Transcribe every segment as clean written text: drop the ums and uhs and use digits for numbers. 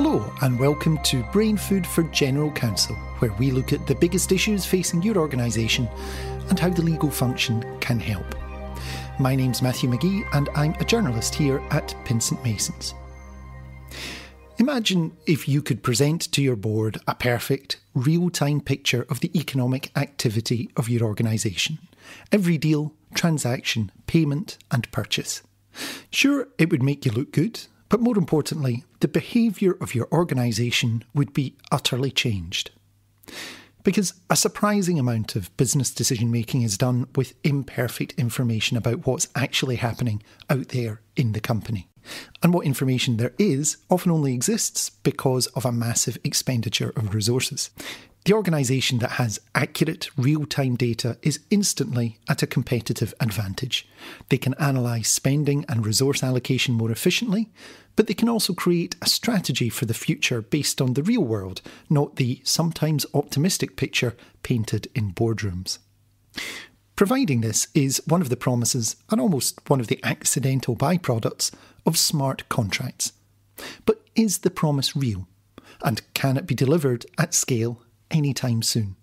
Hello and welcome to Brain Food for General Counsel, where we look at the biggest issues facing your organisation and how the legal function can help. My name's Matthew McGee and I'm a journalist here at Pinsent Masons. Imagine if you could present to your board a perfect, real-time picture of the economic activity of your organisation. Every deal, transaction, payment and purchase. Sure, it would make you look good, but more importantly, the behaviour of your organisation would be utterly changed. Because a surprising amount of business decision-making is done with imperfect information about what's actually happening out there in the company. And what information there is often only exists because of a massive expenditure of resources. The organisation that has accurate, real-time data is instantly at a competitive advantage. They can analyse spending and resource allocation more efficiently, but they can also create a strategy for the future based on the real world, not the sometimes optimistic picture painted in boardrooms. Providing this is one of the promises, and almost one of the accidental byproducts, of smart contracts. But is the promise real? And can it be delivered at scale anytime soon?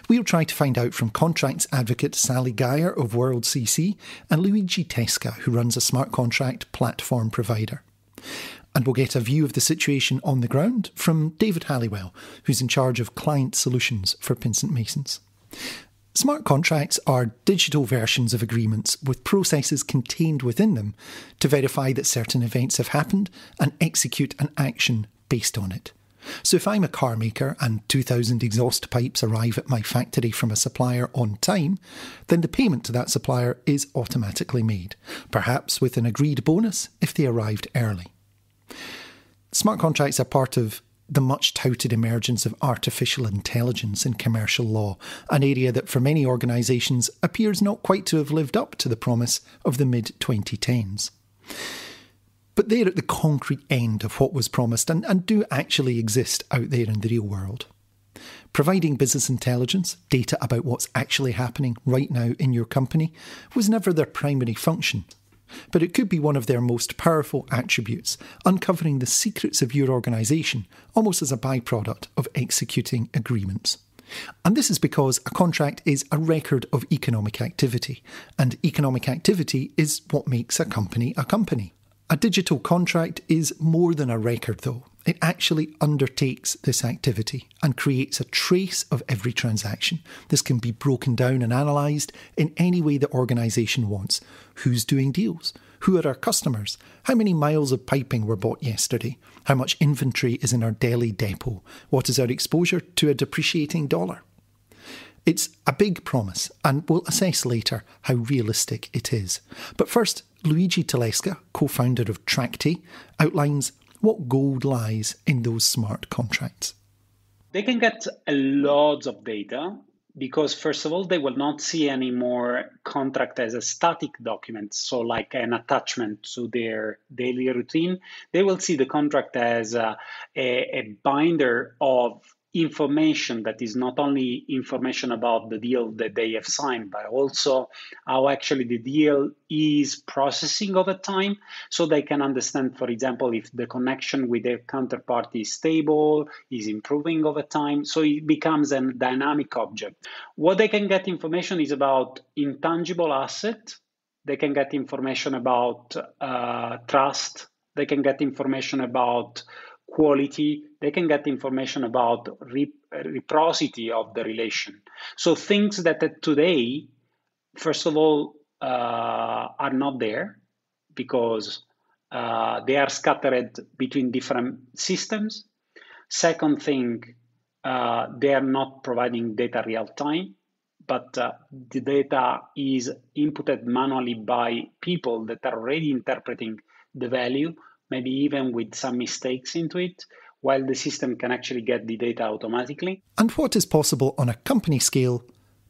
We'll try to find out from contracts advocate Sally Geyer of WorldCC and Luigi, who runs a smart contract platform provider. And we'll get a view of the situation on the ground from David Halliwell, who's in charge of client solutions for Pinsent Masons. Smart contracts are digital versions of agreements with processes contained within them to verify that certain events have happened and execute an action based on it. So if I'm a car maker and 2,000 exhaust pipes arrive at my factory from a supplier on time, then the payment to that supplier is automatically made, perhaps with an agreed bonus if they arrived early. Smart contracts are part of the much-touted emergence of artificial intelligence in commercial law, an area that for many organisations appears not quite to have lived up to the promise of the mid-2010s. But they're at the concrete end of what was promised and do actually exist out there in the real world. Providing business intelligence, data about what's actually happening right now in your company, was never their primary function. But it could be one of their most powerful attributes, uncovering the secrets of your organisation, almost as a byproduct of executing agreements. And this is because a contract is a record of economic activity, and economic activity is what makes a company a company. A digital contract is more than a record, though. It actually undertakes this activity and creates a trace of every transaction. This can be broken down and analysed in any way the organisation wants. Who's doing deals? Who are our customers? How many miles of piping were bought yesterday? How much inventory is in our Delhi depot? What is our exposure to a depreciating dollar? It's a big promise, and we'll assess later how realistic it is. But first, Luigi, co-founder of Trakti, outlines what gold lies in those smart contracts. They can get a lot of data because, first of all, they will not see any more contract as a static document, so like an attachment to their daily routine. They will see the contract as a binder of information that is not only information about the deal that they have signed, but also how actually the deal is processing over time, so they can understand, for example, if the connection with their counterparty is stable, is improving over time, so it becomes a dynamic object. What they can get information is about intangible asset, they can get information about trust, they can get information about quality, they can get information about reciprocity of the relation. So things that today, first of all, are not there because they are scattered between different systems. Second thing, they are not providing data real time, but the data is inputted manually by people that are already interpreting the value, maybe even with some mistakes into it, while the system can actually get the data automatically. And what is possible on a company scale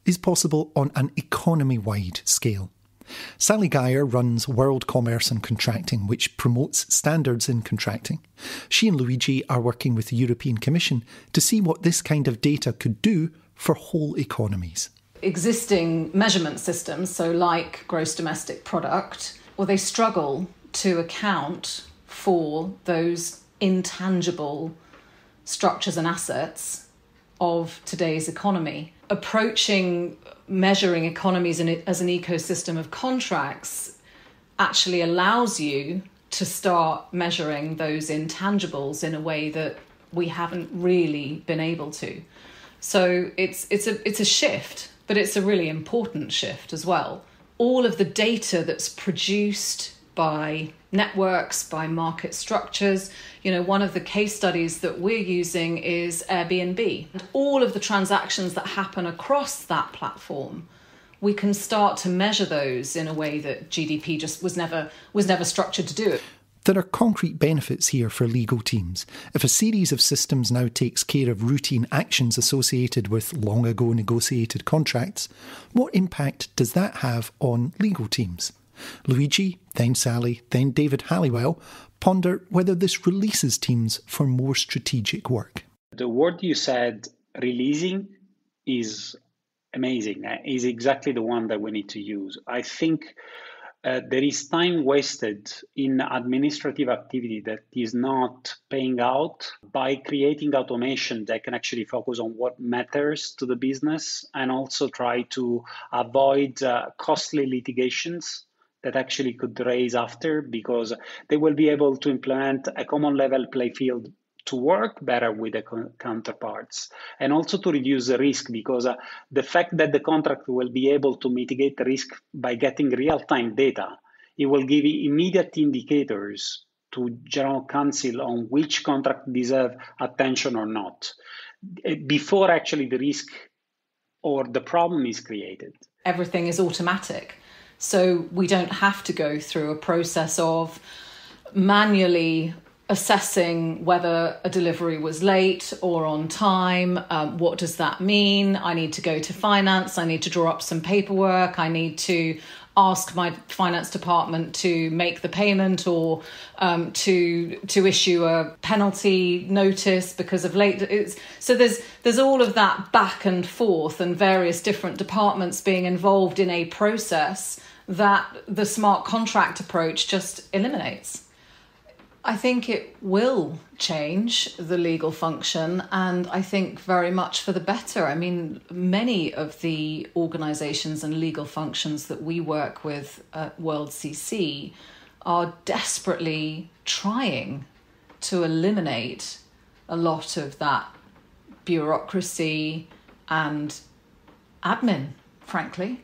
is possible on an economy-wide scale. Sally Geyer runs World Commerce and Contracting, which promotes standards in contracting. She and Luigi are working with the European Commission to see what this kind of data could do for whole economies. Existing measurement systems, so like gross domestic product, well, they struggle to account for those intangible structures and assets of today's economy. Approaching measuring economies as an ecosystem of contracts actually allows you to start measuring those intangibles in a way that we haven't really been able to. So it's a shift, but it's a really important shift as well. All of the data that's produced by networks, by market structures. One of the case studies that we're using is Airbnb. And all of the transactions that happen across that platform, we can start to measure those in a way that GDP just was never structured to do it. There are concrete benefits here for legal teams. If a series of systems now takes care of routine actions associated with long ago negotiated contracts, what impact does that have on legal teams? Luigi, then Sally, then David Halliwell ponder whether this releases teams for more strategic work. The word you said, releasing, is amazing. Is exactly the one that we need to use. I think there is time wasted in administrative activity that is not paying out by creating automation that can actually focus on what matters to the business and also try to avoid costly litigations that actually could raise after, because they will be able to implement a common level play field to work better with the counterparts and also to reduce the risk, because the fact that the contract will be able to mitigate the risk by getting real-time data, it will give immediate indicators to general counsel on which contract deserve attention or not, before actually the risk or the problem is created. Everything is automatic. So we don't have to go through a process of manually assessing whether a delivery was late or on time. What does that mean? I need to go to finance. I need to draw up some paperwork. I need to ask my finance department to make the payment or to issue a penalty notice because of late. So there's all of that back and forth and various different departments being involved in a process that the smart contract approach just eliminates. I think it will change the legal function, and I think very much for the better. I mean, many of the organisations and legal functions that we work with at WorldCC are desperately trying to eliminate a lot of that bureaucracy and admin, frankly.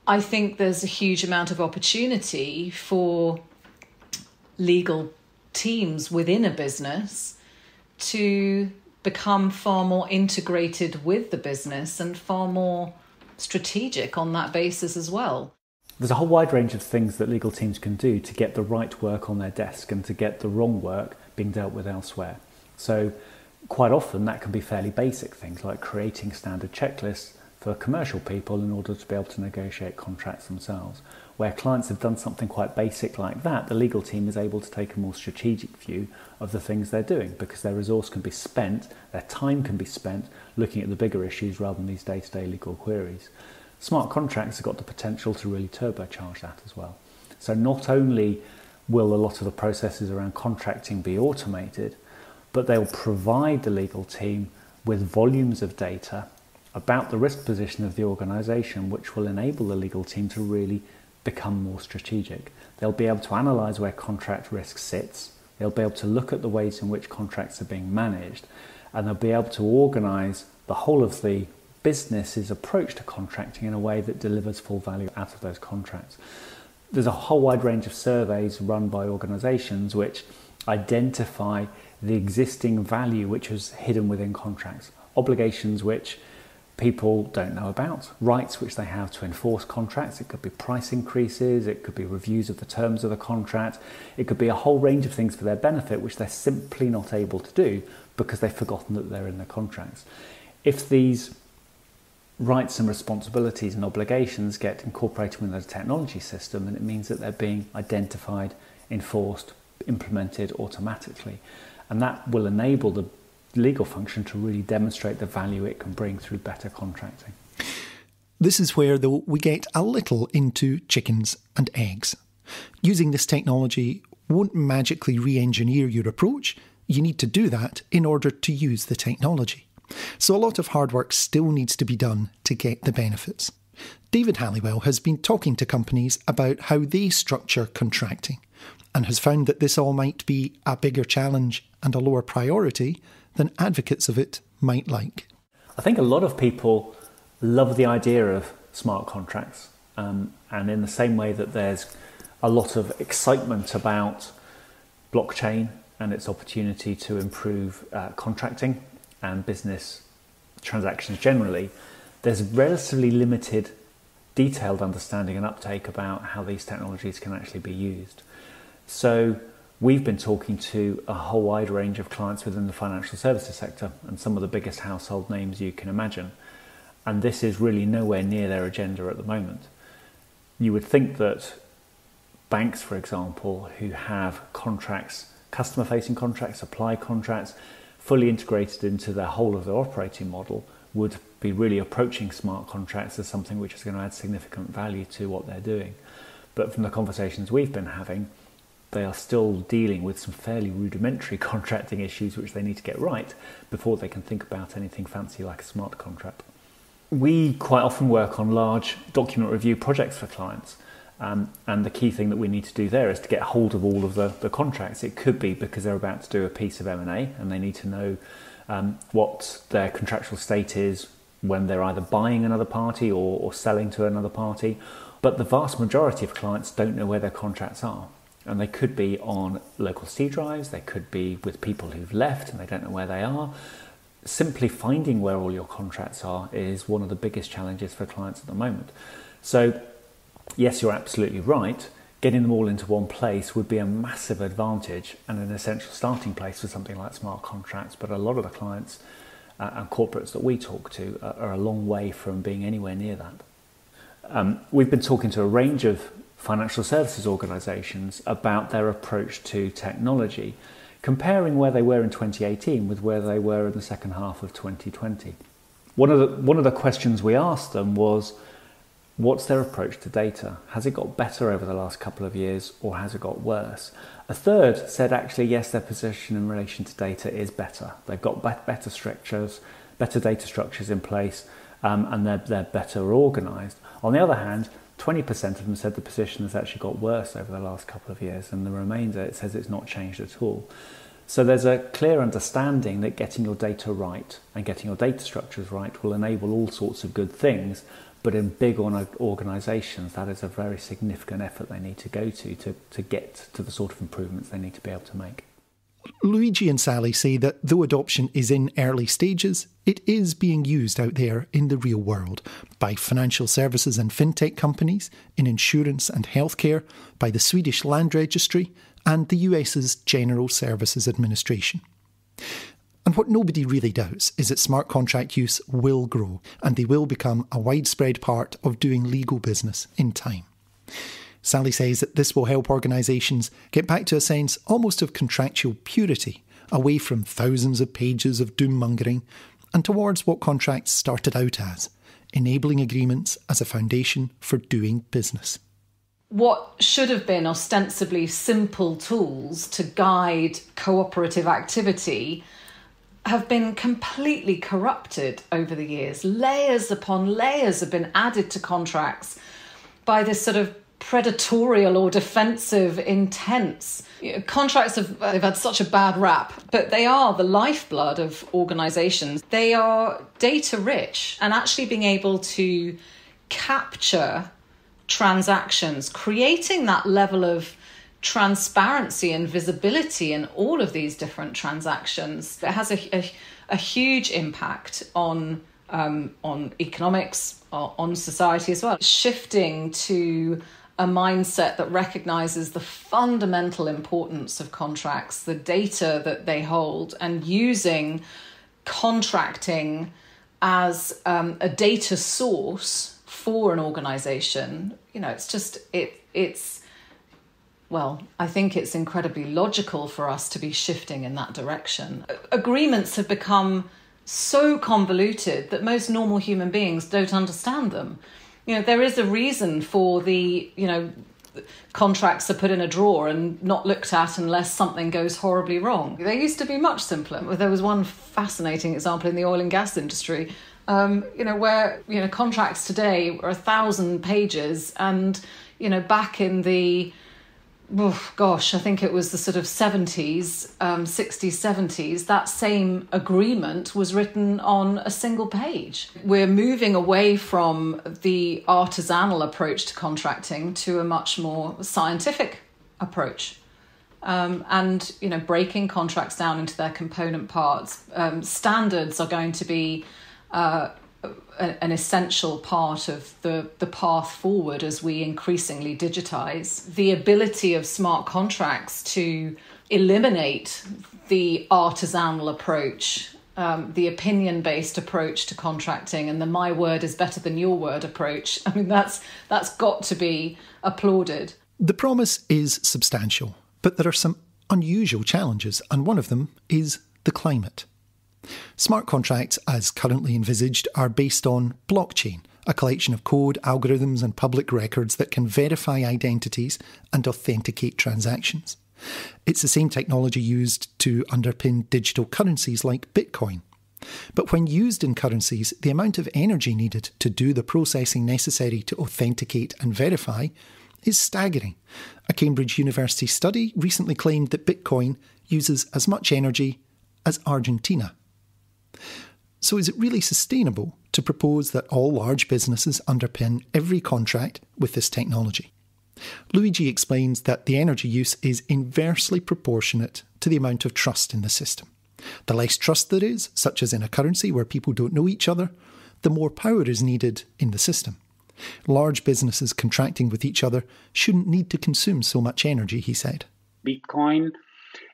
I think there's a huge amount of opportunity for legal teams within a business to become far more integrated with the business and far more strategic on that basis as well. There's a whole wide range of things that legal teams can do to get the right work on their desk and to get the wrong work being dealt with elsewhere. So quite often that can be fairly basic things like creating standard checklists for commercial people in order to be able to negotiate contracts themselves. Where clients have done something quite basic like that, the legal team is able to take a more strategic view of the things they're doing because their resource can be spent, their time can be spent looking at the bigger issues rather than these day-to-day legal queries. Smart contracts have got the potential to really turbocharge that as well. So not only will a lot of the processes around contracting be automated, but they'll provide the legal team with volumes of data about the risk position of the organisation, which will enable the legal team to really become more strategic. They'll be able to analyse where contract risk sits, they'll be able to look at the ways in which contracts are being managed, and they'll be able to organise the whole of the business's approach to contracting in a way that delivers full value out of those contracts. There's a whole wide range of surveys run by organisations which identify the existing value which is hidden within contracts, obligations which people don't know about, rights which they have to enforce contracts. It could be price increases, it could be reviews of the terms of the contract, it could be a whole range of things for their benefit which they're simply not able to do because they've forgotten that they're in the contracts. If these rights and responsibilities and obligations get incorporated within the technology system, then it means that they're being identified, enforced, implemented automatically. And that will enable the legal function to really demonstrate the value it can bring through better contracting. This is where, though, we get a little into chickens and eggs. Using this technology, won't magically re-engineer your approach. You need to do that in order to use the technology. So a lot of hard work still needs to be done to get the benefits. David Halliwell has been talking to companies about how they structure contracting and has found that this all might be a bigger challenge and a lower priority than advocates of it might like. I think a lot of people love the idea of smart contracts, and in the same way that there's a lot of excitement about blockchain and its opportunity to improve contracting and business transactions generally, there's relatively limited detailed understanding and uptake about how these technologies can actually be used. So we've been talking to a whole wide range of clients within the financial services sector and some of the biggest household names you can imagine. And this is really nowhere near their agenda at the moment. You would think that banks, for example, who have contracts, customer-facing contracts, supply contracts, fully integrated into their whole of their operating model, would be really approaching smart contracts as something which is going to add significant value to what they're doing. But from the conversations we've been having, they are still dealing with some fairly rudimentary contracting issues which they need to get right before they can think about anything fancy like a smart contract. We quite often work on large document review projects for clients, and the key thing that we need to do there is to get hold of all of the contracts. It could be because they're about to do a piece of M&A and they need to know what their contractual state is when they're either buying another party or selling to another party. But the vast majority of clients don't know where their contracts are. And they could be on local C drives, they could be with people who've left and they don't know where they are. Simply finding where all your contracts are is one of the biggest challenges for clients at the moment. So yes, you're absolutely right. Getting them all into one place would be a massive advantage and an essential starting place for something like smart contracts. But a lot of the clients and corporates that we talk to are a long way from being anywhere near that. We've been talking to a range of financial services organisations about their approach to technology, comparing where they were in 2018 with where they were in the second half of 2020. One of the questions we asked them was, what's their approach to data? Has it got better over the last couple of years or has it got worse? A third said actually yes, their position in relation to data is better. They've got better structures, better data structures in place, and they're better organised. On the other hand, 20% of them said the position has actually got worse over the last couple of years, and the remainder, it says it's not changed at all. So there's a clear understanding that getting your data right and getting your data structures right will enable all sorts of good things, but in big organisations, that is a very significant effort they need to go to get to the sort of improvements they need to be able to make. Luigi and Sally say that though adoption is in early stages, it is being used out there in the real world by financial services and fintech companies, in insurance and healthcare, by the Swedish Land Registry and the US's General Services Administration. And what nobody really doubts is that smart contract use will grow and they will become a widespread part of doing legal business in time. Sally says that this will help organisations get back to a sense almost of contractual purity, away from thousands of pages of doom-mongering, and towards what contracts started out as, enabling agreements as a foundation for doing business. What should have been ostensibly simple tools to guide cooperative activity have been completely corrupted over the years. Layers upon layers have been added to contracts by this sort of predatorial or defensive intents. Contracts they've had such a bad rap, but they are the lifeblood of organisations. They are data rich, and actually being able to capture transactions, creating that level of transparency and visibility in all of these different transactions, it has a huge impact on economics, on society as well. Shifting to a mindset that recognises the fundamental importance of contracts, the data that they hold, and using contracting as a data source for an organisation. I think it's incredibly logical for us to be shifting in that direction. Agreements have become so convoluted that most normal human beings don't understand them. There is a reason for the, contracts are put in a drawer and not looked at unless something goes horribly wrong. They used to be much simpler. There was one fascinating example in the oil and gas industry, where contracts today are 1,000 pages, and back in the I think it was the sort of 60s, 70s, that same agreement was written on a single page. We're moving away from the artisanal approach to contracting to a much more scientific approach. And breaking contracts down into their component parts. Standards are going to be an essential part of the path forward as we increasingly digitize. The ability of smart contracts to eliminate the artisanal approach, the opinion-based approach to contracting, and the my word is better than your word approach. I mean, that's got to be applauded. The promise is substantial, but there are some unusual challenges, and one of them is the climate. Smart contracts, as currently envisaged, are based on blockchain, a collection of code, algorithms and public records that can verify identities and authenticate transactions. It's the same technology used to underpin digital currencies like Bitcoin. But when used in currencies, the amount of energy needed to do the processing necessary to authenticate and verify is staggering. A Cambridge University study recently claimed that Bitcoin uses as much energy as Argentina. So is it really sustainable to propose that all large businesses underpin every contract with this technology? Luigi explains that the energy use is inversely proportionate to the amount of trust in the system. The less trust there is, such as in a currency where people don't know each other, the more power is needed in the system. Large businesses contracting with each other shouldn't need to consume so much energy, he said. Bitcoin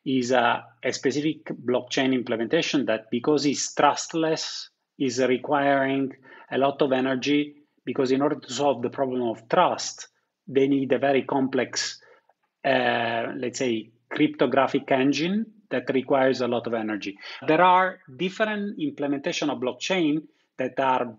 is a specific blockchain implementation that, because it's trustless, is requiring a lot of energy, because in order to solve the problem of trust, they need a very complex, cryptographic engine that requires a lot of energy. There are different implementation of blockchain that are,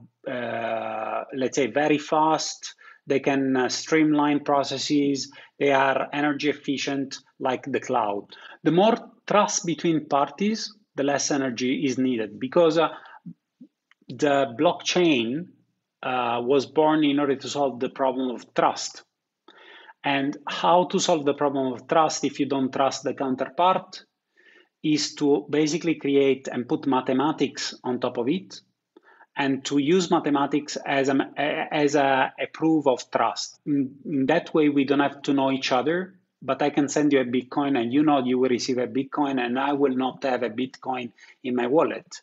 very fast. They can streamline processes. They are energy efficient, like the cloud. The more trust between parties, the less energy is needed, because the blockchain was born in order to solve the problem of trust. And how to solve the problem of trust if you don't trust the counterpart is to basically create and put mathematics on top of it, and to use mathematics as a proof of trust. In that way, we don't have to know each other, but I can send you a Bitcoin and you will receive a Bitcoin, and I will not have a Bitcoin in my wallet.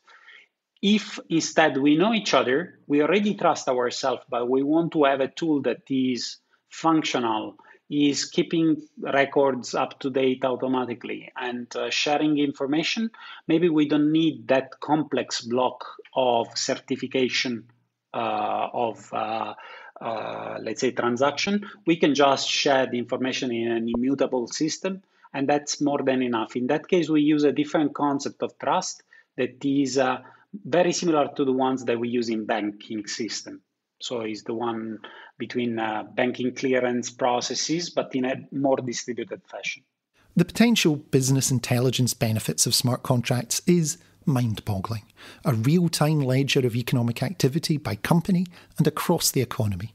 If instead we know each other, we already trust ourselves, but we want to have a tool that is functional, is keeping records up to date automatically and sharing information, maybe we don't need that complex block of certification transaction. We can just share the information in an immutable system, and that's more than enough. In that case, we use a different concept of trust that is very similar to the ones that we use in banking system. So it's the one between banking clearance processes, but in a more distributed fashion. The potential business intelligence benefits of smart contracts is mind-boggling. A real-time ledger of economic activity by company and across the economy.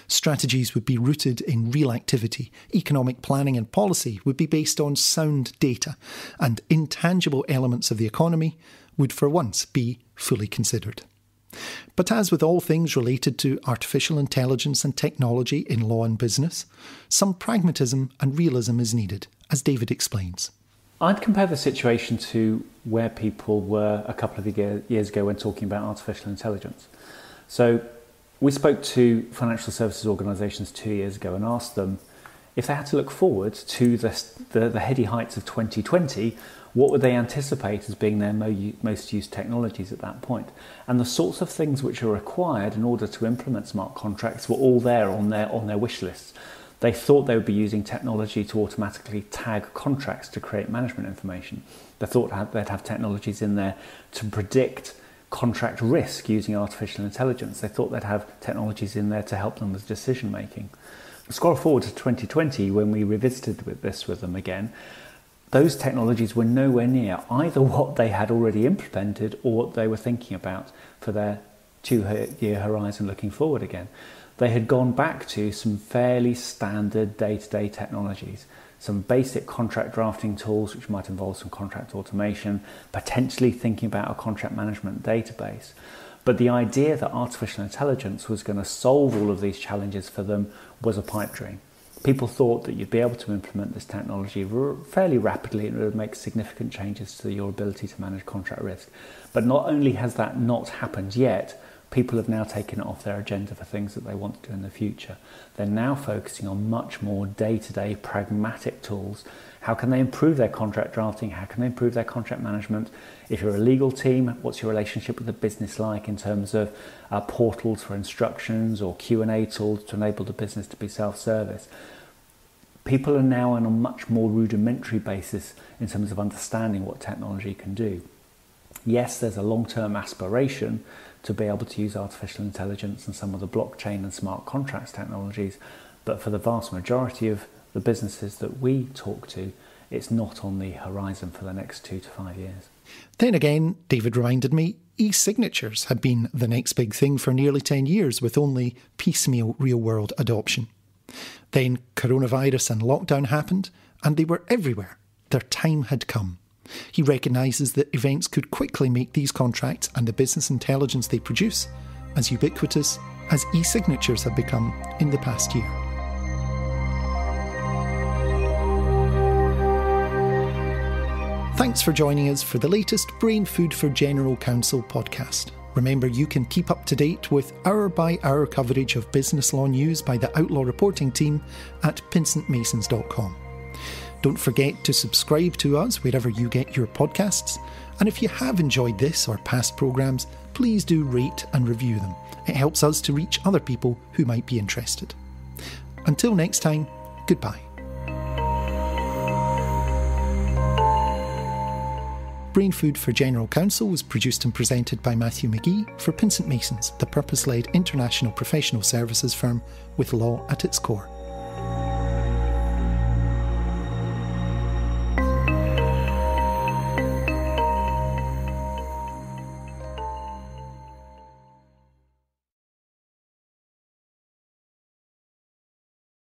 Strategies would be rooted in real activity. Economic planning and policy would be based on sound data, and intangible elements of the economy would for once be fully considered. But as with all things related to artificial intelligence and technology in law and business, some pragmatism and realism is needed, as David explains. I'd compare the situation to where people were a couple of years ago when talking about artificial intelligence. So we spoke to financial services organisations 2 years ago and asked them if they had to look forward to the heady heights of 2020, what would they anticipate as being their most used technologies at that point? And the sorts of things which are required in order to implement smart contracts were all there on their wish lists. They thought they would be using technology to automatically tag contracts to create management information. They thought they'd have technologies in there to predict contract risk using artificial intelligence. They thought they'd have technologies in there to help them with decision making. Scroll forward to 2020 when we revisited this with them again. Those technologies were nowhere near either what they had already implemented or what they were thinking about for their 2-year horizon looking forward again. They had gone back to some fairly standard day-to-day technologies, some basic contract drafting tools which might involve some contract automation, potentially thinking about a contract management database. But the idea that artificial intelligence was going to solve all of these challenges for them was a pipe dream. People thought that you'd be able to implement this technology fairly rapidly and it would make significant changes to your ability to manage contract risk. But not only has that not happened yet, people have now taken it off their agenda for things that they want to do in the future. They're now focusing on much more day-to-day pragmatic tools. How can they improve their contract drafting? How can they improve their contract management? If you're a legal team, what's your relationship with the business like in terms of portals for instructions or Q&A tools to enable the business to be self-service? People are now on a much more rudimentary basis in terms of understanding what technology can do. Yes, there's a long-term aspiration to be able to use artificial intelligence and some of the blockchain and smart contracts technologies, but for the vast majority of the businesses that we talk to, it's not on the horizon for the next 2 to 5 years. Then again, David reminded me, e-signatures had been the next big thing for nearly 10 years with only piecemeal real-world adoption. Then coronavirus and lockdown happened, and they were everywhere. Their time had come. He recognises that events could quickly make these contracts and the business intelligence they produce as ubiquitous as e-signatures have become in the past year. Thanks for joining us for the latest Brain Food for General Counsel podcast. Remember, you can keep up to date with hour-by-hour coverage of business law news by the Outlaw Reporting team at pinsentmasons.com. Don't forget to subscribe to us wherever you get your podcasts. And if you have enjoyed this or past programmes, please do rate and review them. It helps us to reach other people who might be interested. Until next time, goodbye. Brain Food for General Counsel was produced and presented by Matthew McGee for Pinsent Masons, the purpose-led international professional services firm with law at its core.